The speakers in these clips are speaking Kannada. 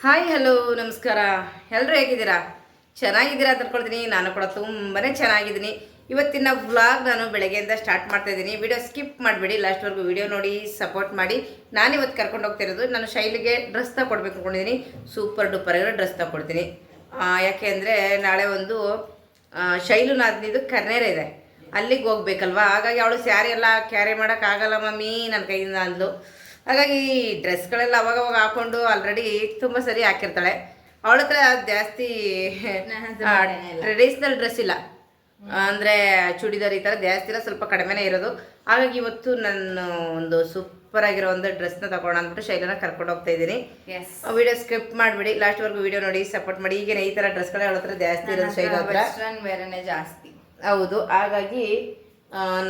ಹಾಯ್ ಹಲೋ ನಮಸ್ಕಾರ. ಎಲ್ಲರೂ ಹೇಗಿದ್ದೀರಾ? ಚೆನ್ನಾಗಿದ್ದೀರಾ ಅಂತ ಅನ್ಕೊಳ್ತೀನಿ. ನಾನು ಕೂಡ ತುಂಬಾ ಚೆನ್ನಾಗಿದ್ದೀನಿ. ಇವತ್ತಿನ ವ್ಲಾಗ್ ನಾನು ಬೆಳಗ್ಗೆಯಿಂದ ಸ್ಟಾರ್ಟ್ ಮಾಡ್ತಾ ಇದ್ದೀನಿ. ವಿಡಿಯೋ ಸ್ಕಿಪ್ ಮಾಡಿಬಿಡಿ, ಲಾಸ್ಟ್ವರೆಗೂ ವಿಡಿಯೋ ನೋಡಿ ಸಪೋರ್ಟ್ ಮಾಡಿ. ನಾನು ಇವತ್ತು ಕರ್ಕೊಂಡು ಹೋಗ್ತಾ ಇರೋದು ನಾನು ಶೈಲಿಗೆ ಡ್ರೆಸ್ ತಗೊಡ್ಬೇಕು ಅಂದ್ಕೊಂಡಿದ್ದೀನಿ. ಸೂಪರ್ ಡೂಪರ್ ಆಗಿರೋ ಡ್ರೆಸ್ ತಗೊಡ್ತೀನಿ. ಯಾಕೆ ಅಂದರೆ ನಾಳೆ ಒಂದು ಶೈಲು ನಾದಿನಿದು ಕರ್ನೇರ ಇದೆ, ಅಲ್ಲಿಗೆ ಹೋಗ್ಬೇಕಲ್ವಾ. ಹಾಗಾಗಿ ಅವಳು ಸ್ಯಾರಿ ಎಲ್ಲ ಕ್ಯಾರಿ ಮಾಡೋಕ್ಕಾಗಲ್ಲ ಮಮ್ಮಿ ನನ್ನ ಕೈಯಿಂದ ಅಂದ್ಲು. ಹಾಗಾಗಿ ಡ್ರೆಸ್ಗಳೆಲ್ಲ ಅವಾಗವಾಗ ಹಾಕ್ಕೊಂಡು ಆಲ್ರೆಡಿ ತುಂಬ ಸರಿ ಹಾಕಿರ್ತಾಳೆ. ಅವಳ ಹತ್ರ ಜಾಸ್ತಿ ಟ್ರೆಡಿಷ್ನಲ್ ಡ್ರೆಸ್ ಇಲ್ಲ, ಅಂದರೆ ಚೂಡಿದಾರ್ ಈ ಥರ ಜಾಸ್ತಿ ಇಲ್ಲ, ಸ್ವಲ್ಪ ಕಡಿಮೆನೇ ಇರೋದು. ಹಾಗಾಗಿ ಇವತ್ತು ನಾನು ಒಂದು ಸೂಪರ್ ಆಗಿರೋ ಒಂದು ಡ್ರೆಸ್ನ ತಗೊಳ್ಳೋಣ ಅಂದ್ಬಿಟ್ಟು ಶೈಲನ ಕರ್ಕೊಂಡು ಹೋಗ್ತಾ ಇದ್ದೀನಿ. ವಿಡಿಯೋ ಸ್ಕಿಪ್ ಮಾಡಿಬಿಡಿ, ಲಾಸ್ಟ್ವರೆಗೂ ವಿಡಿಯೋ ನೋಡಿ ಸಪೋರ್ಟ್ ಮಾಡಿ. ಈಗೇನೆ ಈ ಥರ ಡ್ರೆಸ್ಗಳೇ ಅವಳ ಹತ್ರ ಜಾಸ್ತಿ ಇರೋದು, ಶೈಲ ಹತ್ರ ಬೇರೆನೇ ಜಾಸ್ತಿ. ಹೌದು, ಹಾಗಾಗಿ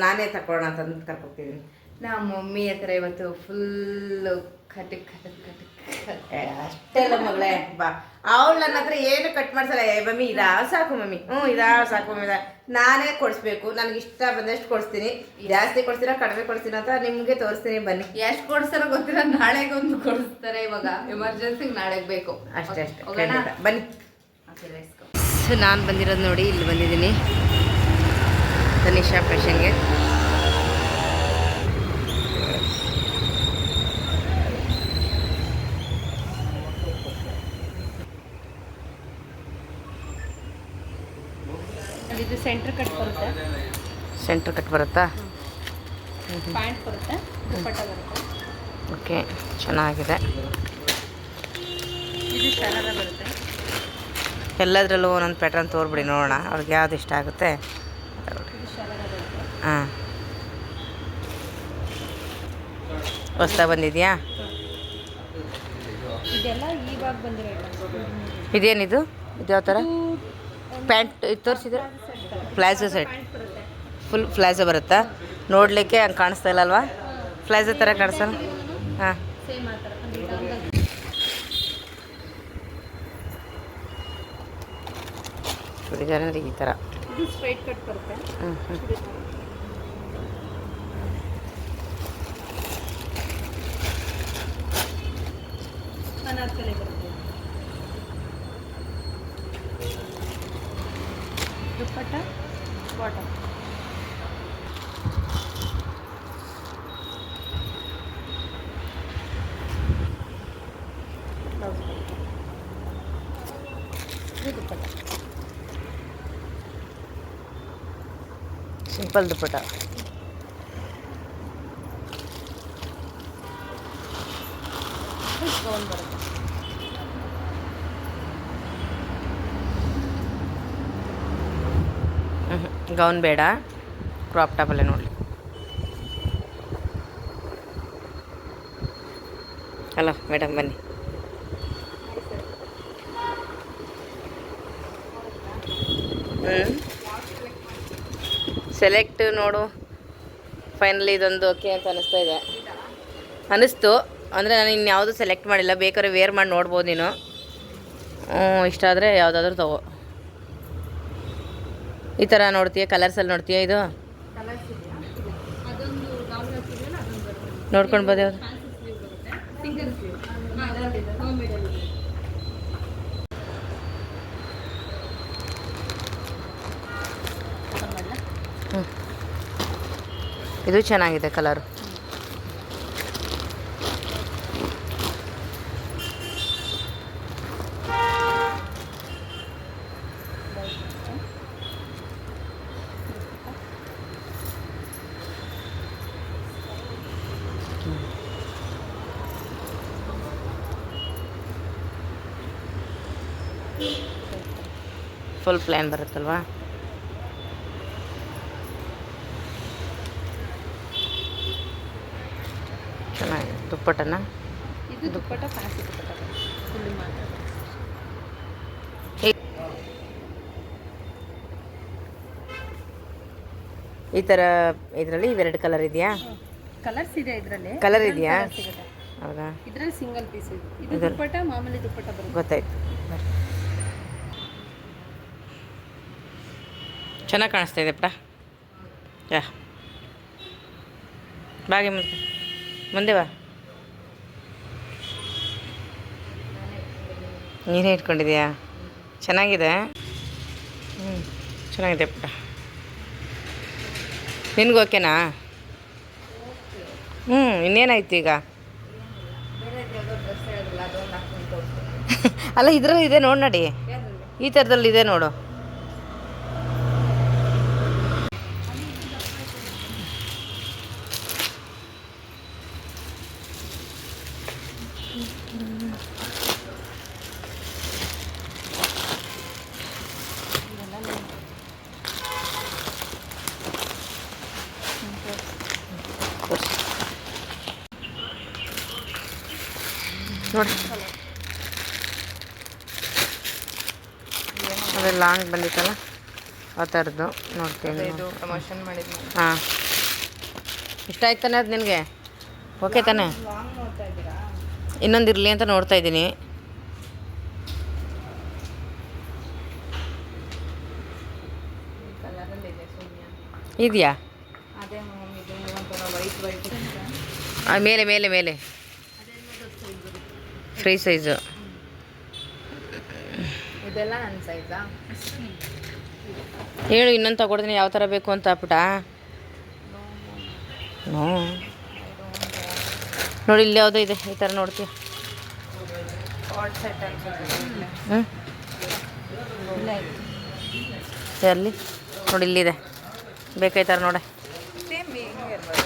ನಾನೇ ತಗೊಳ್ಳೋಣ ಅಂತ ಕರ್ಕೊಡ್ತಿದ್ದೀನಿ. ನಮ್ಮ ಮಮ್ಮಿ ಹತ್ರ ಇವತ್ತು ಫುಲ್ ಕಟಕ್ ಅಷ್ಟೆಲ್ಲ ಮಗಳೇ ಬಾ. ಅವಳು ನನ್ನ ಹತ್ರ ಏನು ಕಟ್ ಮಾಡ್ಸಲ್ಲ. ಮಮ್ಮಿ ಇದಾ ಸಾಕು ಮಮ್ಮಿ, ಇದಾ ಸಾಕು ಮಮ್ಮಿ, ನಾನೇ ಕೊಡಿಸ್ಬೇಕು, ನನಗೆ ಇಷ್ಟ ಬಂದಷ್ಟು ಕೊಡಿಸ್ತೀನಿ. ಜಾಸ್ತಿ ಕೊಡ್ತೀರಾ ಕಡಿಮೆ ಕೊಡ್ತೀನಿ ಅಂತ ನಿಮಗೆ ತೋರಿಸ್ತೀನಿ, ಬನ್ನಿ. ಎಷ್ಟು ಕೊಡ್ತಾರೋ ಗೊತ್ತಿಲ್ಲ, ನಾಳೆಗೆ ಒಂದು ಕೊಡಿಸ್ತಾರೆ. ಇವಾಗ ಎಮರ್ಜೆನ್ಸಿಗೆ ನಾಳೆಗೆ ಬೇಕು, ಅಷ್ಟೇ ಅಷ್ಟೇ. ಬನ್ನಿ. ನಾನು ಬಂದಿರೋದು ನೋಡಿ, ಇಲ್ಲಿ ಬಂದಿದ್ದೀನಿ ತನಿಷಾ ಫ್ಯಾಷನ್ಗೆ. ಇದು ಸೆಂಟರ್ ಕಟ್ ಬರುತ್ತೆ. ಸೆಂಟರ್ ಕಟ್ ಬರುತ್ತಾ? ಪ್ಯಾಂಟ್ ಬರುತ್ತೆ, ದುಪ್ಪಟ್ಟ ಬರುತ್ತೆ. ಓಕೆ, ಚೆನ್ನಾಗಿದೆ. ಇದು ಶರಾರ ಬರುತ್ತೆ. ಎಲ್ಲದರಲ್ಲೂ ಒಂದೊಂದು ಪ್ಯಾಟರ್ನ್ ತೋರ್ಬಿಡಿ ನೋಡೋಣ, ಅವ್ರಿಗೆ ಯಾವ್ದು ಇಷ್ಟ ಆಗುತ್ತೆ. ಇದು ಶರಾರ ಬರುತ್ತೆ. ಹಾಂ, ಹೊಸ್ದಾಗಿ ಬಂದಿದೆಯಾ? ಇದೆಲ್ಲ ಇವಾಗ ಬಂದಿರೋ. ಇದೇನಿದು? ಇದು ಯಾವ ಥರ ಪ್ಯಾಂಟ್ ಇದು ತೋರಿಸಿದ್ರೆ? ಪ್ಲಾಜೋ ಸೆಟ್, ಫುಲ್ ಪ್ಲಾಜೋ ಬರುತ್ತಾ? ನೋಡಲಿಕ್ಕೆ ಹಂಗೆ ಕಾಣಿಸ್ತಾ ಇಲ್ಲ ಅಲ್ವಾ? ಪ್ಲಾಜೋ ಥರ ಕಾಣಿಸೋಣ. ಹಾಂ, ಸೇಮ್ ಆ ಥರ ಚೂಡಿದಾರ್ ಅಂದರೆ ಈ ಥರ. ಇದು ಸ್ಟ್ರೈಟ್ ಕಟ್ ಬರುತ್ತೆ. ಅನಾರ್ಕಲಿ ಬರುತ್ತೆ. ದುಪ್ಪಟ್ಟ ಬಾಟಮ್. ಇದು ದುಪ್ಪಟ್ಟ, ಸಿಂಪಲ್ ದುಪ್ಪಟ್ಟ. ಗೌನ್ ಬರುತ್ತೆ. ಗೌನ್ ಬೇಡ, ಕ್ರಾಪ್ ಟಾಪಲ್ಲೇ ನೋಡಲಿ. ಹಲೋ ಮೇಡಮ್, ಬನ್ನಿ. ಸೆಲೆಕ್ಟ್ ನೋಡು. ಫೈನಲಿ ಇದೊಂದು ಓಕೆ ಅಂತ ಅನ್ನಿಸ್ತಾ ಇದೆ, ಅನ್ನಿಸ್ತು. ಅಂದರೆ ನಾನು ಇನ್ಯಾವುದು ಸೆಲೆಕ್ಟ್ ಮಾಡಿಲ್ಲ, ಬೇಕಾದ್ರೆ ವೇರ್ ಮಾಡಿ ನೋಡ್ಬೋದು ನೀನು. ಇಷ್ಟ ಆದರೆ ಯಾವುದಾದ್ರೂ ತಗೋ. ಈ ಥರ ನೋಡ್ತೀಯ, ಕಲರ್ಸಲ್ಲಿ ನೋಡ್ತೀಯ? ಇದು ನೋಡ್ಕೊಂಡು ಬೋದು. ಯಾವುದು? ಇದು ಚೆನ್ನಾಗಿದೆ ಕಲರು. Full plan ಬರುತ್ತಲ್ವಾ? ಚೆನ್ನಾಗಿದೆ. ದುಪ್ಪಟ್ಟನ ಇದು ದುಪ್ಪಟ್ಟ, ಫ್ಯಾನ್ಸಿ ದುಪ್ಪಟ್ಟ ಫುಲ್ ಮಾತ್ರ. ಈ ಥರ ಇದರಲ್ಲಿ ಇವೆರಡು ಕಲರ್ ಇದೆಯಾ? ಕಲರ್ಸ್ ಇದೆ ಇದರಲ್ಲಿ. ಕಲರ್ ಇದೆಯಾ? ಹೌದಾ? ಇದರಲ್ಲಿ ಸಿಂಗಲ್ ಪೀಸ್ ಇದೆ. ಇದು ದುಪ್ಪಟ್ಟ, ಮಾಮೂಲಿ ದುಪ್ಪಟ್ಟ ಬರುತ್ತೆ. ಗೊತ್ತಾಯ್ತು. ಚೆನ್ನಾಗಿ ಕಾಣಿಸ್ತಾ ಇದೆ ಪುಟ್ಟ. ಯಾ ಬಾಗೆ ಮುಂದೆ ಬಾ. ನೀನೇ ಇಟ್ಕೊಂಡಿದ್ಯಾ? ಚೆನ್ನಾಗಿದೆ. ಹ್ಞೂ ಚೆನ್ನಾಗಿದೆ ಪುಟ್ಟ. ನಿನ್ಗೆ ಓಕೆನಾ? ಹ್ಞೂ ಇನ್ನೇನಾಯ್ತು ಈಗ? ಅಲ್ಲ ಇದರಲ್ಲಿ ಇದೆ ನೋಡಿ ನಡಿ, ಈ ಥರದಲ್ಲಿ ಇದೆ ನೋಡು. ನೋಡಿ ಅದೇ ಲಾಂಗ್ ಬಂದಿತ್ತಲ್ಲ ಆ ಥರದ್ದು ನೋಡ್ತೀನಿ. ಇದು ಪ್ರಮೋಷನ್ ಮಾಡಿದ್ವಿ. ಹಾಂ ಇಷ್ಟ ಆಯ್ತು ತಾನೆ ಅದು ನಿನಗೆ? ಓಕೆ ತಾನೆ? ಲಾಂಗ್ ನೋಡ್ತಾ ಇದ್ದೀರಾ? ಇನ್ನೊಂದು ಇರಲಿ ಅಂತ ನೋಡ್ತಾ ಇದ್ದೀನಿ. ಕಲರಲ್ಲಿ ಇದೆ ಸೌಮ್ಯ. ಇದೆಯಾ? ಅದೇ ಮ್ಯಾಮ್, ಇದು ಒಂಥರ ವೈಟ್ ವೈಟ್. ಮೇಲೆ ಮೇಲೆ ಮೇಲೆ ಫ್ರೀ ಸೈಜು. ಇದೆಲ್ಲ ನನ್ನ ಸೈಜಾ? ಹೇಳು ಇನ್ನೊಂದು ತಗೊಡ್ತೀನಿ ಯಾವ ಥರ ಬೇಕು ಅಂತ ಪುಟ. ಹ್ಞೂ ನೋಡಿ ಇಲ್ಲಿ ಯಾವುದೋ ಇದೆ ಈ ಥರ ನೋಡ್ತೀಯ. ಕಾಟ್ ಸೆಟ್ ಅನ್ಸುತ್ತೆ. ಹ್ಞೂ ಅಲ್ಲಿ ನೋಡಿ ಇಲ್ಲಿದೆ, ಬೇಕಾ ಈ ಥರ ನೋಡೆ? ಸೇಮ್ ಹಿಂಗೆ ಇರ್ಬೋದು.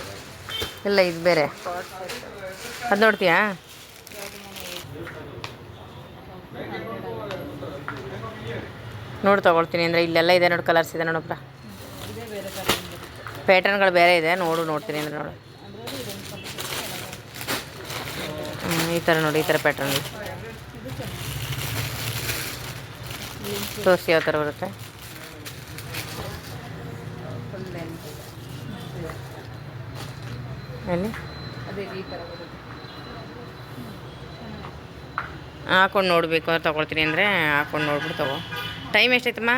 ಇಲ್ಲ ಇದು ಬೇರೆ, ಕಾಟ್ ಸೆಟ್ ಅದು ನೋಡ್ತೀಯಾ? ನೋಡಿ ತೊಗೊಳ್ತೀನಿ ಅಂದರೆ ಇಲ್ಲೆಲ್ಲ ಇದೆ ನೋಡಿ, ಕಲರ್ಸ್ ಇದೆ ನೋಡಪ್ಪ. ಇದೇ ಬೇರೆ ಥರ ಬರುತ್ತೆ. ಪ್ಯಾಟರ್ನ್ಗಳು ಬೇರೆ ಇದೆ, ನೋಡ್ತೀನಿ ಅಂದರೆ ನೋಡು. ಈ ಥರ ನೋಡಿ, ಈ ಥರ ಪ್ಯಾಟರ್ನ್ ತೋರಿಸಿ ಯಾವ ಥರ ಬರುತ್ತೆ. Full length. ಅಲ್ಲಿ ಅದೇ ಈ ಥರ ಬರುತ್ತೆ. ಹಾಕೊಂಡು ನೋಡಬೇಕು ತೊಗೊಳ್ತೀನಿ ಅಂದರೆ ಹಾಕೊಂಡು ನೋಡ್ಬಿಟ್ಟು ತಗೋ. ಟೈಮ್ ಎಷ್ಟಾಯ್ತಮ್ಮ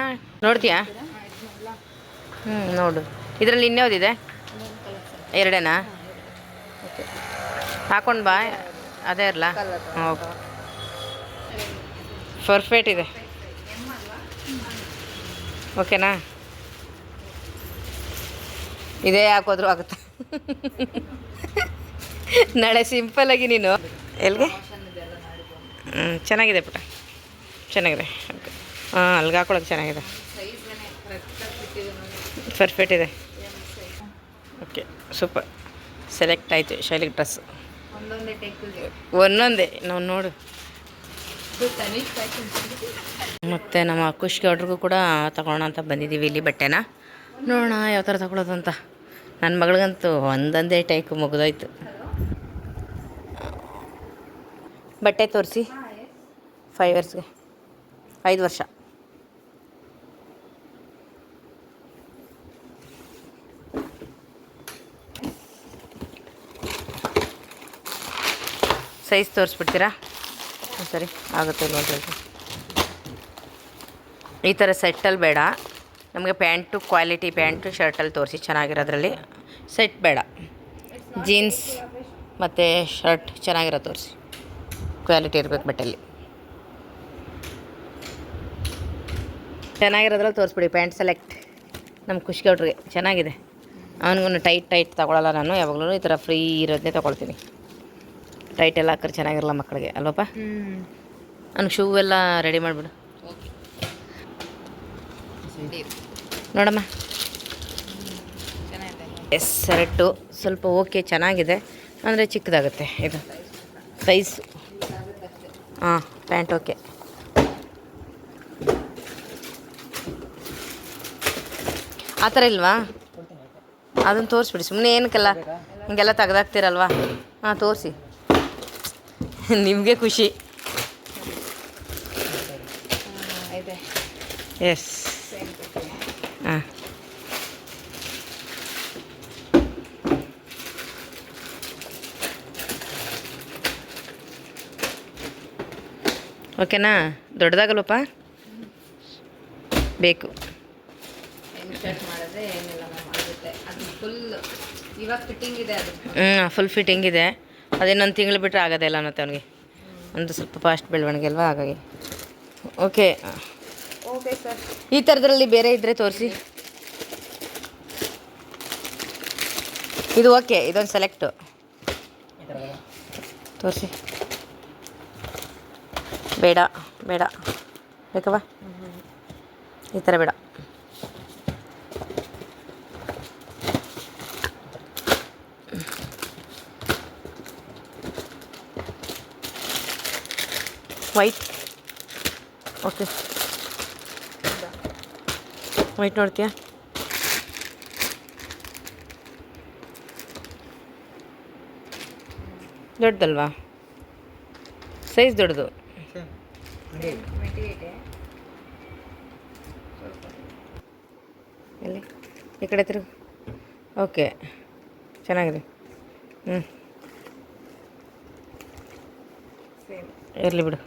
ನೋಡ್ತೀಯಾ? ಹ್ಞೂ ನೋಡು. ಇದರಲ್ಲಿ ಇನ್ಯಾವುದಿದೆ? ಎರಡೇನಾ? ಓಕೆ ಹಾಕೊಂಡು ಬಾ, ಅದೇ ಇರಲ್ಲ. ಓಕೆ ಪರ್ಫೆಕ್ಟ್ ಇದೆ. ಓಕೆನಾ? ಇದೇ ಹಾಕೋದ್ರೂ ಆಗುತ್ತೆ. ನಾಳೆ ಸಿಂಪಲ್ಲಾಗಿ ನೀನು ಎಲ್ಲಿಗೆ? ಚೆನ್ನಾಗಿದೆ ಪುಟ, ಚೆನ್ನಾಗಿದೆ. ಹಾಂ ಅಲ್ಗೆ ಹಾಕೊಳಕ್ಕೆ ಚೆನ್ನಾಗಿದೆ, ಪರ್ಫೆಕ್ಟ್ ಇದೆ. ಓಕೆ ಸೂಪರ್, ಸೆಲೆಕ್ಟ್ ಆಯಿತು ಶೈಲಿಗೆ ಡ್ರೆಸ್. ಒಂದೊಂದೇ ಟೆಕ್ಕಿಗೆ ಒಂದೊಂದೇ ನಾವು ನೋಡು. ಮತ್ತು ನಮ್ಮ ಖುಷಿ ಆರ್ಡ್ರಿಗೂ ಕೂಡ ತಗೊಳ್ಳೋಣ ಅಂತ ಬಂದಿದ್ದೀವಿ ಇಲ್ಲಿ ಬಟ್ಟೆನ. ನೋಡೋಣ ಯಾವ ಥರ ತಗೊಳ್ಳೋದು ಅಂತ. ನನ್ನ ಮಗಳಿಗಂತೂ ಒಂದೊಂದೇ ಟೈಕ್ ಮುಗಿದೋಯ್ತು. ಬಟ್ಟೆ ತೋರಿಸಿ. 5 ಇಯರ್ಸ್ಗೆ 5 ವರ್ಷ. ಸೈಜ್ ತೋರಿಸ್ಬಿಡ್ತೀರಾ? ಸರಿ ಆಗುತ್ತೆ ಇಲ್ವ ಅಂತ ಹೇಳ್ತೀನಿ. ಈ ಥರ ಸೆಟ್ಟಲ್ಲಿ ಬೇಡ ನಮಗೆ, ಪ್ಯಾಂಟು ಕ್ವಾಲಿಟಿ ಪ್ಯಾಂಟು ಶರ್ಟಲ್ಲಿ ತೋರಿಸಿ ಚೆನ್ನಾಗಿರೋದ್ರಲ್ಲಿ. ಸೆಟ್ ಬೇಡ, ಜೀನ್ಸ್ ಮತ್ತು ಶರ್ಟ್ ಚೆನ್ನಾಗಿರೋ ತೋರಿಸಿ, ಕ್ವಾಲಿಟಿ ಇರಬೇಕು ಬಟ್ಟೆಯಲ್ಲಿ. ಚೆನ್ನಾಗಿರೋದ್ರಲ್ಲಿ ತೋರಿಸ್ಬಿಡಿ. ಪ್ಯಾಂಟ್ ಸೆಲೆಕ್ಟ್ ನಮ್ಮ ಖುಷಿ ಗೌಡ್ರಿಗೆ ಚೆನ್ನಾಗಿದೆ. ಅವನಿಗೂ ಟೈಟ್ ತೊಗೊಳಲ್ಲ ನಾನು, ಯಾವಾಗಲೂ ಈ ಥರ ಫ್ರೀ ಇರೋದನ್ನೇ ತೊಗೊಳ್ತೀನಿ. ಟೈಟ್ ಎಲ್ಲ ಹಾಕಿದ್ರೆ ಚೆನ್ನಾಗಿರಲ್ಲ ಮಕ್ಕಳಿಗೆ ಅಲ್ವಪ್ಪ? ನನಗೆ ಶೂ ಎಲ್ಲ ರೆಡಿ ಮಾಡಿಬಿಡು. ನೋಡಮ್ಮ ಎಸ್ ಸೆರೆಟ್ಟು ಸ್ವಲ್ಪ ಓಕೆ ಚೆನ್ನಾಗಿದೆ, ಅಂದರೆ ಚಿಕ್ಕದಾಗುತ್ತೆ ಇದು ಸೈಜ್. ಹಾಂ ಪ್ಯಾಂಟ್ ಓಕೆ. ಆ ಥರ ಇಲ್ವಾ? ಅದನ್ನು ತೋರಿಸ್ಬಿಡಿ ಸುಮ್ಮನೆ, ಏನಕ್ಕೆಲ್ಲ ಹಿಂಗೆಲ್ಲ ತೆಗ್ದಾಕ್ತಿರಲ್ವಾ? ಹಾಂ ತೋರಿಸಿ, ನಿಮಗೆ ಖುಷಿ. ಎಸ್ ಹಾಂ ಓಕೆನಾ? ದೊಡ್ಡದಾಗಲ್ವಪ್ಪ? ಬೇಕು ಶರ್ಟ್ ಮಾಡಿದ್ರೆ ಏನಿಲ್ಲ ಮ್ಯಾಮ್, ಆಗುತ್ತೆ. ಅದು ಫುಲ್ ಇವಾಗ ಫಿಟ್ಟಿಂಗ್ ಇದೆ. ಅದು ಫುಲ್ ಫಿಟ್ಟಿಂಗ್ ಇದೆ. ಅದೇನೊಂದು ತಿಂಗಳು ಬಿಟ್ಟರೆ ಆಗೋದೇ ಇಲ್ಲ ಅನ್ನತ್ತೆ ಅವನಿಗೆ. ಒಂದು ಸ್ವಲ್ಪ ಫಾಸ್ಟ್ ಬೆಳವಣಿಗೆ ಅಲ್ವಾ, ಹಾಗಾಗಿ ಓಕೆ ಓಕೆ ಸರ್. ಈ ಥರದ್ರಲ್ಲಿ ಬೇರೆ ಇದ್ದರೆ ತೋರಿಸಿ. ಇದು ಓಕೆ, ಇದೊಂದು ಸೆಲೆಕ್ಟು ತೋರಿಸಿ. ಬೇಡ ಬೇಡ ಬೇಕವಾ, ಈ ಥರ ಬೇಡ. ವೈಟ್ ಓಕೆ, ವೈಟ್ ನೋಡ್ತೀಯಾ? ದೊಡ್ಡದಲ್ವಾ? ಸೈಜ್ ದೊಡ್ಡದು. ಎಲ್ಲಿ ಈ ಕಡೆ ತಿರುಗು. ಓಕೆ, ಚೆನ್ನಾಗಿದೆ. ಇರಲಿ ಬಿಡು.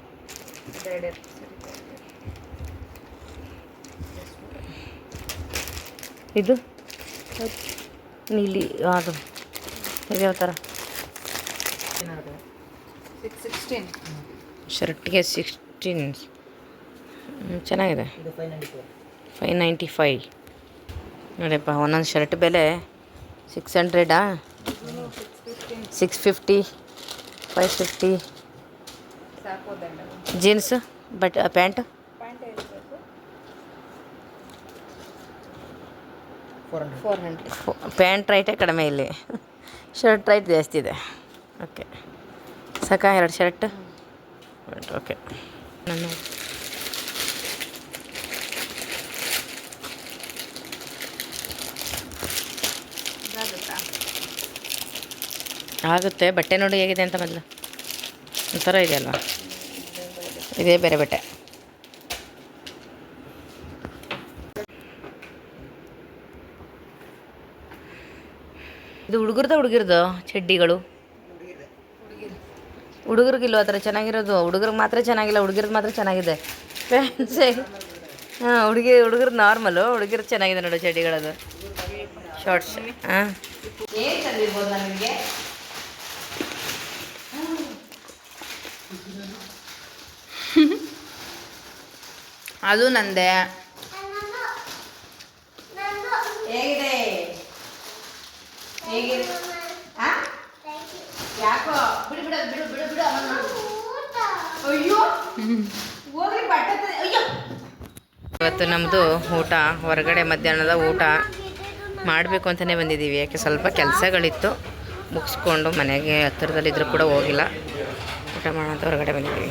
ಇದು ನೀಲಿ ಅದು ಇದೇ ಥರ ಶರ್ಟ್ಗೆ 16 ಚೆನ್ನಾಗಿದೆ. 595 ನೋಡಿಯಪ್ಪ. ಒಂದೊಂದು ಶರ್ಟ್ ಬೆಲೆ 600 650 550. Jeans but pant 400. ಪ್ಯಾಂಟ್ ರೈಟೇ ಕಡಿಮೆ ಇಲ್ಲಿ, ಶರ್ಟ್ ರೈಟ್ ಜಾಸ್ತಿ ಇದೆ. ಓಕೆ ಸಾಕಾ? 2 ಶರ್ಟ್. ಓಕೆ ನಾನು ಆಗುತ್ತೆ. ಬಟ್ಟೆ ನೋಡಿ ಹೇಗಿದೆ ಅಂತ ಮೊದಲು. ಒಂಥರ ಇದೆ ಅಲ್ವಾ? ಇದೇ ಬೇರೆ ಬಟ್ಟೆ. ಇದು ಹುಡುಗರ್ದು ಚಡ್ಡಿಗಳು. ಹುಡುಗರಿಗಿಲ್ಲ ಆ ಥರ ಚೆನ್ನಾಗಿರೋದು. ಹುಡುಗರಿಗೆ ಮಾತ್ರ ಚೆನ್ನಾಗಿಲ್ಲ, ಹುಡುಗಿರ್ದು ಮಾತ್ರ ಚೆನ್ನಾಗಿದೆ. ಫ್ಯಾನ್ಸಿ. ಹಾಂ, ಹುಡುಗರು ನಾರ್ಮಲು, ಹುಡುಗಿರು ಚೆನ್ನಾಗಿದೆ ನೋಡು ಚಡ್ಡಿಗಳದು, ಶಾರ್ಟ್ಸ್. ಹಾಂ, ಏನು ತಂದಿರ್ಬೋದು ನನಗೆ? ಅದು ನಂದೆ. ಹೇಗಿದೆ? ಹೇಗಿದೆ? ಯಾಕೋ ಬಿಡು ಬಿಡು ಬಿಡು ಬಿಡು ಬಿಡು. ಅಯ್ಯೋ ಹೋಗ್ರಿ ಬಟ್ಟೆ. ಅಯ್ಯೋ, ಇವತ್ತು ನಮ್ಮದು ಊಟ ಹೊರಗಡೆ, ಮಧ್ಯಾಹ್ನದ ಊಟ ಮಾಡಬೇಕು ಅಂತಲೇ ಬಂದಿದ್ದೀವಿ. ಯಾಕೆ ಸ್ವಲ್ಪ ಕೆಲಸಗಳಿತ್ತು, ಮುಗಿಸ್ಕೊಂಡು ಮನೆಗೆ ಹತ್ತಿರದಲ್ಲಿದ್ದರೂ ಕೂಡ ಹೋಗಿಲ್ಲ. ಊಟ ಮಾಡೋಂಥ ಹೊರಗಡೆ ಬಂದಿದ್ದೀವಿ.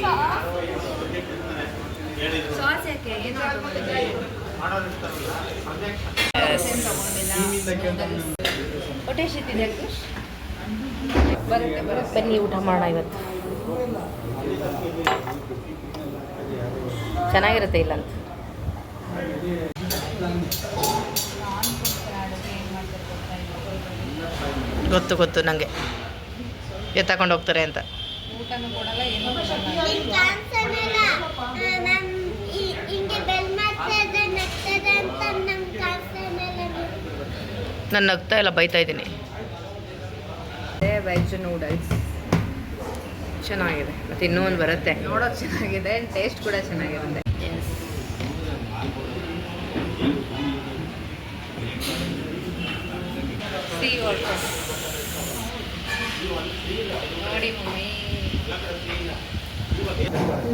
ಬನ್ನಿ ಊಟ ಮಾಡೋಣ ಇವತ್ತು. ಚೆನ್ನಾಗಿರುತ್ತೆ ಇಲ್ಲ ಅಂತ. ಗೊತ್ತು ನನಗೆ ಎತ್ತಕೊಂಡು ಹೋಗ್ತಾರೆ ಅಂತ. ನಾನು ನಗ್ತಾ ಇಲ್ಲ, ಬೈತಾ ಇದ್ದೀನಿ. ವೆಜ್ ನೂಡಲ್ಸ್ ಚೆನ್ನಾಗಿದೆ. ಮತ್ತು ಇನ್ನೂ ಒಂದು ಬರುತ್ತೆ, ನೋಡೋಕೆ ಚೆನ್ನಾಗಿದೆ, ಟೇಸ್ಟ್ ಕೂಡ ಚೆನ್ನಾಗಿರುತ್ತೆ. ನೋಡಿ ಮಮ್ಮಿ,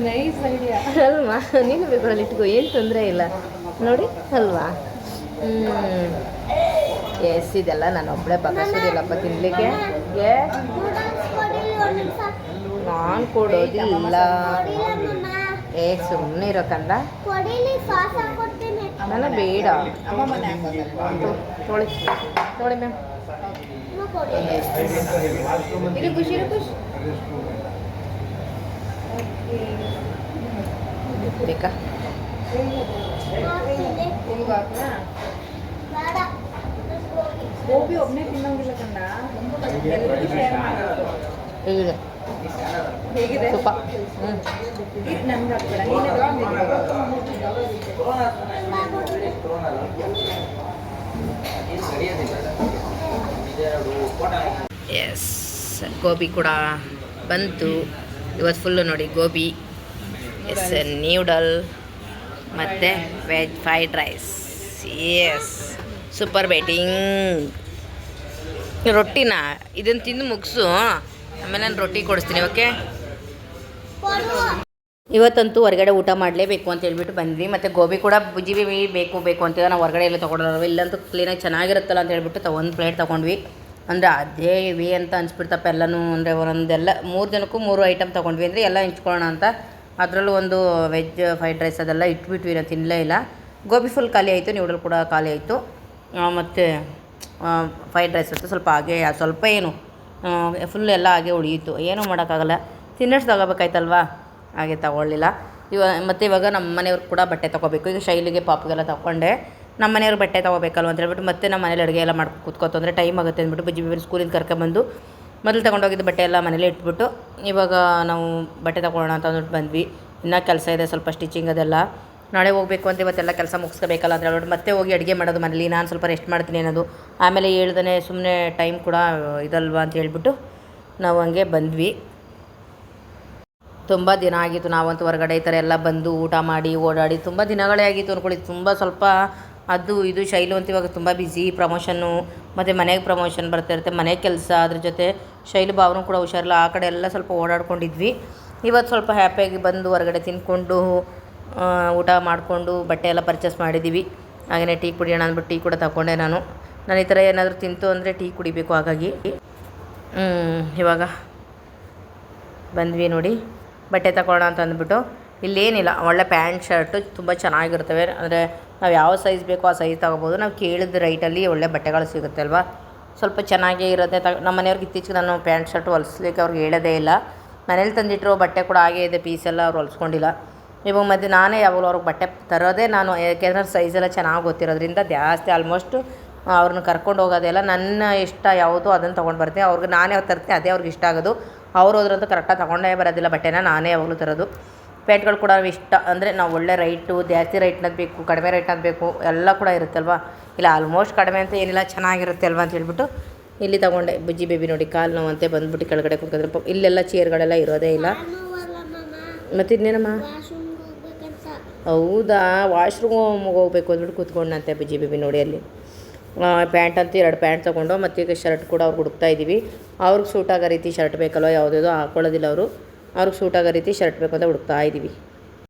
ನೈಸ್ ಐಡಿಯಾ ಅಲ್ವಾ? ನೀನು ಬೇಕಾದಲ್ಲಿ ಇಟ್ಕೋ, ಏನು ತೊಂದರೆ ಇಲ್ಲ ನೋಡಿ ಅಲ್ವಾ? ಎಸ್, ಇದೆಲ್ಲ ನಾನು ಒಬ್ಬಳೇ ಬಗ್ಗಿಸೋದಿಲ್ಲಪ್ಪ ತಿನ್ನಲಿಕ್ಕೆ. ನಾನು ಕೊಡೋದಿಲ್ಲ. ಸುಮ್ಮನೆ ಇರೋ ಕಂದ, ನನ್ನ ಬೇಡ. ತೊಳಿ ತೊಳಿ ಮ್ಯಾಮ್. ಇದು ಖುಷಿ ಖುಷಿ ಬೇಕಾ? ಗೋಬಿ ಒಬ್ಬನೇ ತಿನ್ನೋಂಗಿಲ್ಲ ಕಂಡ. ಹೇಗಿದೆ? ಹೇಗಿದೆ? ತುಪ್ಪ. ನನ್ಗೆ ಹಾಕ್ಬೇಡ, ಎಸ್, ಗೋಬಿ ಕೂಡ ಬಂತು ಇವತ್ತು ಫುಲ್ಲು. ನೋಡಿ ಗೋಬಿ ಎಸ್ ನ್ಯೂಡಲ್ ಮತ್ತು ವೆಜ್ ಫ್ರೈಡ್ ರೈಸ್. ಎಸ್ ಸೂಪರ್ ಬೇಟಿಂಗ್. ರೊಟ್ಟಿನ ಇದನ್ನು ತಿಂದು ಮುಗಿಸು, ಆಮೇಲೆ ನಾನು ರೊಟ್ಟಿ ಕೊಡಿಸ್ತೀನಿ. ಓಕೆ, ಇವತ್ತಂತೂ ಹೊರಗಡೆ ಊಟ ಮಾಡಲೇಬೇಕು ಅಂತ ಹೇಳ್ಬಿಟ್ಟು ಬಂದ್ವಿ. ಮತ್ತು ಗೋಬಿ ಕೂಡ ಬುಜ್ಜಿ ಬೇಕು ಅಂತ ನಾವು ಹೊರಗಡೆ ಎಲ್ಲ ತೊಗೊಂಡ್ರಲ್ವ, ಇಲ್ಲಂತೂ ಕ್ಲೀನಾಗಿ ಚೆನ್ನಾಗಿರುತ್ತಲ್ಲ ಅಂತ ಹೇಳ್ಬಿಟ್ಟು ಒಂದು ಪ್ಲೇಟ್ ತೊಗೊಂಡ್ವಿ. ಅಂದರೆ ಅದೇ ಇವೆ ಅಂತ ಅನ್ಸ್ಬಿಡ್ತಪ್ಪ ಎಲ್ಲನೂ. ಅಂದರೆ ಒಂದೊಂದೆಲ್ಲ 3 ಜನಕ್ಕೂ 3 ಐಟಮ್ ತೊಗೊಂಡ್ವಿ. ಅಂದರೆ ಎಲ್ಲ ಹಂಚ್ಕೊಳ್ಳೋಣ ಅಂತ. ಅದರಲ್ಲೂ ಒಂದು ವೆಜ್ ಫ್ರೈಡ್ ರೈಸ್ ಅದೆಲ್ಲ ಇಟ್ಬಿಟ್ವಿ, ನಾವು ತಿನ್ನಲೇ ಇಲ್ಲ. ಗೋಬಿ ಫುಲ್ ಖಾಲಿ ಆಯಿತು, ನ್ಯೂಡಲ್ ಕೂಡ ಖಾಲಿ ಆಯಿತು. ಮತ್ತು ಫ್ರೈಡ್ ರೈಸ್ ಅಂತ ಸ್ವಲ್ಪ ಹಾಗೆ ಸ್ವಲ್ಪ ಏನು ಫುಲ್ ಎಲ್ಲ ಹಾಗೆ ಉಳಿಯಿತು. ಏನೂ ಮಾಡೋಕ್ಕಾಗಲ್ಲ, ತಿನ್ನಷ್ಟು ತಗೋಬೇಕಾಯ್ತಲ್ವಾ, ಹಾಗೆ ತಗೊಳ್ಳಿಲ್ಲ. ಮತ್ತು ಇವಾಗ ನಮ್ಮ ಮನೆಯವ್ರು ಕೂಡ ಬಟ್ಟೆ ತೊಗೋಬೇಕು. ಈಗ ಶೈಲಿಗೆ ಪಾಪಗೆಲ್ಲ ತೊಗೊಂಡೆ. ನಮ್ಮ ಮನೆಯವ್ರು ಬಟ್ಟೆ ತೊಗೋಬೇಕಲ್ವ ಅಂತ ಹೇಳ್ಬಿಟ್ಟು ಮತ್ತೆ ನಮ್ಮ ಮನೇಲಿ ಅಡುಗೆ ಎಲ್ಲ ಮಾಡ್ಕೊಂಡು ಕೂತ್ಕೋತು ಅಂದರೆ ಟೈಮ್ ಆಗುತ್ತೆ ಅಂದ್ಬಿಟ್ಟು ಬುಜ್ಜಿ ಬೇಬಿ ಸ್ಕೂಲಿಂದ ಕರ್ಕೊಂಬಂದು ಮೊದಲು ತೊಗೊಂಡೋಗಿದ್ದು ಬಟ್ಟೆ ಎಲ್ಲ ಮನೇಲೇ ಇಟ್ಬಿಟ್ಟು ಇವಾಗ ನಾವು ಬಟ್ಟೆ ತೊಗೊಳ್ಳೋಣ ಅಂತ ಅಂದ್ಬಿಟ್ಟು ಬಂದ್ವಿ. ಇನ್ನೂ ಕೆಲಸ ಇದೆ ಸ್ವಲ್ಪ ಸ್ಟಿಚಿಂಗ್ ಅದೆಲ್ಲ, ನಾಳೆ ಹೋಗಬೇಕು ಅಂತ ಇವತ್ತೆಲ್ಲ ಕೆಲಸ ಮುಗಿಸ್ಕೋಬೇಕಲ್ಲ ಅಂತ ಹೇಳ್ಬಿಟ್ಟು ಮತ್ತೆ ಹೋಗಿ ಅಡುಗೆ ಮಾಡೋದು ಮನೇಲಿ. ನಾನು ಸ್ವಲ್ಪ ರೆಸ್ಟ್ ಮಾಡ್ತೀನಿ ಅನ್ನೋದು, ಆಮೇಲೆ ಹೇಳ್ದೇ ಸುಮ್ಮನೆ ಟೈಮ್ ಕೂಡ ಇದಲ್ವಾ ಅಂತ ಹೇಳ್ಬಿಟ್ಟು ನಾವು ಹಂಗೆ ಬಂದ್ವಿ. ತುಂಬ ದಿನ ಆಗಿತ್ತು ನಾವಂತೂ ಹೊರಗಡೆ ಈ ಥರ ಎಲ್ಲ ಬಂದು ಊಟ ಮಾಡಿ ಓಡಾಡಿ ತುಂಬ ದಿನಗಳೇ ಆಗಿತ್ತು ಅಂದ್ಕೊಳ್ಳಿ. ತುಂಬ ಸ್ವಲ್ಪ ಅದು ಇದು ಶೈಲು ಅಂತ ಇವಾಗ ತುಂಬ ಬ್ಯುಸಿ, ಪ್ರಮೋಷನ್ನು ಮತ್ತು ಮನೆಗೆ ಪ್ರಮೋಷನ್ ಬರ್ತಾಯಿರುತ್ತೆ, ಮನೆ ಕೆಲಸ, ಅದ್ರ ಜೊತೆ ಶೈಲು ಭಾವನೂ ಕೂಡ ಹುಷಾರಿಲ್ಲ. ಆ ಕಡೆ ಎಲ್ಲ ಸ್ವಲ್ಪ ಓಡಾಡ್ಕೊಂಡಿದ್ವಿ. ಇವತ್ತು ಸ್ವಲ್ಪ ಹ್ಯಾಪಿಯಾಗಿ ಬಂದು ಹೊರಗಡೆ ತಿಂದ್ಕೊಂಡು ಊಟ ಮಾಡಿಕೊಂಡು ಬಟ್ಟೆ ಎಲ್ಲ ಪರ್ಚೇಸ್ ಮಾಡಿದ್ದೀವಿ. ಹಾಗೆಯೇ ಟೀ ಕುಡಿಯೋಣ ಅಂದ್ಬಿಟ್ಟು ಟೀ ಕೂಡ ತಗೊಂಡೆ. ನಾನು ಈ ಥರ ಏನಾದರೂ ತಿಂತು ಅಂದರೆ ಟೀ ಕುಡಿಬೇಕು. ಹಾಗಾಗಿ ಇವಾಗ ಬಂದ್ವಿ ನೋಡಿ ಬಟ್ಟೆ ತಗೊಳ್ಳೋಣ ಅಂತ ಅಂದ್ಬಿಟ್ಟು. ಇಲ್ಲೇನಿಲ್ಲ, ಒಳ್ಳೆ ಪ್ಯಾಂಟ್ ಶರ್ಟು ತುಂಬ ಚೆನ್ನಾಗಿರ್ತವೆ. ಅಂದರೆ ನಾವು ಯಾವ ಸೈಜ್ ಬೇಕೋ ಆ ಸೈಜ್ ತೊಗೋಬೋದು. ನಾವು ಕೇಳಿದ ರೈಟಲ್ಲಿ ಒಳ್ಳೆ ಬಟ್ಟೆಗಳು ಸಿಗುತ್ತೆ ಅಲ್ವಾ, ಸ್ವಲ್ಪ ಚೆನ್ನಾಗೇ ಇರುತ್ತೆ. ನಮ್ಮ ಮನೆಯವ್ರಿಗೆ ಇತ್ತೀಚೆಗೆ ನಾನು ಪ್ಯಾಂಟ್ ಶರ್ಟು ಹೊಲಿಸ್ಲಿಕ್ಕೆ ಅವ್ರಿಗೆ ಹೇಳೋದೇ ಇಲ್ಲ. ಮನೇಲಿ ತಂದಿಟ್ಟಿರೋ ಬಟ್ಟೆ ಕೂಡ ಹಾಗೇ ಇದೆ, ಪೀಸೆಲ್ಲ ಅವ್ರು ಹೊಲಿಸ್ಕೊಂಡಿಲ್ಲ. ಇವಾಗ ಮತ್ತು ನಾನೇ ಯಾವಾಗಲೂ ಅವ್ರಿಗೆ ಬಟ್ಟೆ ತರೋದೇ ನಾನು, ಯಾಕೆಂದರೆ ಸೈಜೆಲ್ಲ ಚೆನ್ನಾಗಿ ಗೊತ್ತಿರೋದ್ರಿಂದ ಜಾಸ್ತಿ ಆಲ್ಮೋಸ್ಟ್ ಅವ್ರನ್ನ ಕರ್ಕೊಂಡು ಹೋಗೋದೆಲ್ಲ ನನ್ನ ಇಷ್ಟ ಯಾವುದೋ ಅದನ್ನು ತೊಗೊಂಡು ಬರ್ತೀನಿ. ಅವ್ರಿಗೆ ನಾನೇ ಯಾವ್ದು ತರ್ತೀನಿ ಅದೇ ಅವ್ರಿಗೆ ಇಷ್ಟ ಆಗೋದು. ಅವ್ರು ಹೋದ್ರಂತೂ ಕರೆಕ್ಟಾಗಿ ತೊಗೊಂಡೇ ಬರೋದಿಲ್ಲ ಬಟ್ಟೆನ, ನಾನೇ ಯಾವಾಗಲೂ ತರೋದು. ಪ್ಯಾಂಟ್ಗಳು ಕೂಡ ಇಷ್ಟ ಅಂದರೆ ನಾವು ಒಳ್ಳೆ ರೈಟು, ಜಾಸ್ತಿ ರೈಟ್ನದ್ದು ಬೇಕು, ಕಡಿಮೆ ರೈಟ್ನದ್ದು ಬೇಕು, ಎಲ್ಲ ಕೂಡ ಇರುತ್ತಲ್ವ. ಇಲ್ಲ ಆಲ್ಮೋಸ್ಟ್ ಕಡಿಮೆ ಅಂತ ಏನಿಲ್ಲ, ಚೆನ್ನಾಗಿರುತ್ತೆ ಅಲ್ವಾ ಅಂತ ಹೇಳ್ಬಿಟ್ಟು ಇಲ್ಲಿ ತೊಗೊಂಡೆ. ಬುಜ್ಜಿ ಬೇಬಿ ನೋಡಿ ಕಾಲು ನೋವಂತೆ ಬಂದುಬಿಟ್ಟು ಕೆಳಗಡೆ ಕೂತ್ಕೊಂಡ್ರೆ, ಇಲ್ಲೆಲ್ಲ ಚೇರ್ಗಳೆಲ್ಲ ಇರೋದೇ ಇಲ್ಲ. ಮತ್ತು ಇನ್ನೇನಮ್ಮ, ಹೌದಾ, ವಾಶ್ರೂಮಿಗೆ ಹೋಗ್ಬೇಕು ಅಂದ್ಬಿಟ್ಟು ಕೂತ್ಕೊಂಡಂತೆ ಬುಜ್ಜಿ ಬೇಬಿ ನೋಡಿ. ಅಲ್ಲಿ ಪ್ಯಾಂಟ್ ಅಂತೂ 2 ಪ್ಯಾಂಟ್ ತೊಗೊಂಡು ಮತ್ತು ಈಗ ಶರ್ಟ್ ಕೂಡ ಅವ್ರಿಗೆ ಹುಡುಕ್ತಾ ಇದ್ದೀವಿ. ಅವ್ರಿಗೆ ಸೂಟ್ ಆಗೋ ರೀತಿ ಶರ್ಟ್ ಬೇಕಲ್ವ, ಯಾವುದ್ಯಾವುದೋ ಹಾಕ್ಕೊಳ್ಳೋದಿಲ್ಲ ಅವರು. ಅವ್ರಿಗೆ ಸೂಟ್ ಆಗೋ ರೀತಿ ಶರ್ಟ್ ಬೇಕು ಅಂತ ಹುಡುಕ್ತಾ ಇದ್ದೀವಿ.